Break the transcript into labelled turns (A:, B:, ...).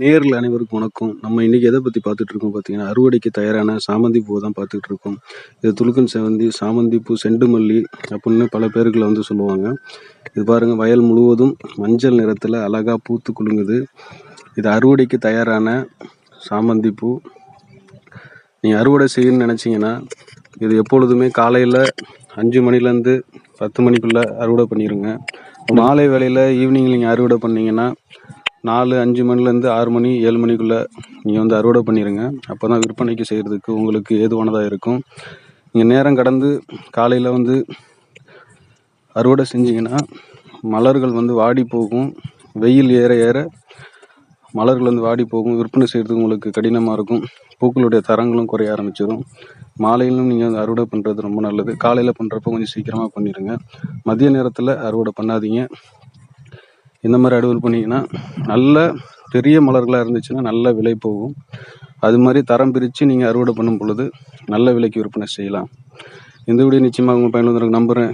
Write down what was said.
A: நேயர்கள் அனைவருக்கும் வணக்கம். நம்ம இன்னைக்கு எதை பத்தி பார்த்துட்டு இருக்கோம் பார்த்தீங்கன்னா, அறுவடைக்கு தயாரான சாமந்தி பூவ தான் பார்த்துட்டு இருக்கோம். இது துலுக்கன் செவந்தி, சாமந்தி பூ, செண்டுமல்லி அப்படின்னு பல பேர்கள்ல சொல்லுவாங்க. இது பாருங்க, வயல் முழுவதும் மஞ்சள் நிறத்துல அழகா பூத்து குலுங்குது. இது அறுவடைக்கு தயாரான சாமந்தி பூ. நீங்க அறுவடை செய்யணும்னு நினைச்சீங்கன்னா, இது எப்பொழுதுமே காலையில 5 மணிலேருந்து 10 மணிக்குள்ள அறுவடை பண்ணிருங்க. மாலை வேளையில ஈவினிங் நீங்க அறுவடை பண்ணீங்கன்னா 4, 5 மணிலேருந்து 6 மணி 7 மணிக்குள்ள நீங்க அறுவடை பண்ணிருங்க. அப்பதான் விற்பனைக்கு செய்யறதுக்கு உங்களுக்கு ஏதுவானதா இருக்கும். நீங்க நேரம் கடந்து காலையில அறுவடை செஞ்சீங்கன்னா மலர்கள் வாடி போகும். வெயில் ஏற ஏற மலர்கள் வாடி போகும். விற்பனை செய்யறதுக்கு உங்களுக்கு கடினமா இருக்கும். பூக்களுடைய தரங்களும் குறைய ஆரம்பிச்சிடும். மாலையிலும் நீங்க அறுவடை பண்றது ரொம்ப நல்லது. காலையில பண்றப்ப கொஞ்சம் சீக்கிரமா பண்ணிருங்க. மதிய நேரத்துல அறுவடை பண்ணாதீங்க. இந்த மாதிரி அறுவடை பண்ணீங்கன்னா நல்ல பெரிய மலர்களாக இருந்துச்சுன்னா நல்ல விலை போகும். அது மாதிரி தரம் பிரித்து நீங்கள் அறுவடை பண்ணும் பொழுது நல்ல விலைக்கு விற்பனை செய்யலாம். இந்த வீடியோ நிச்சயமாக உங்கள் பயனுள்ளதாக நம்புகிறேன்.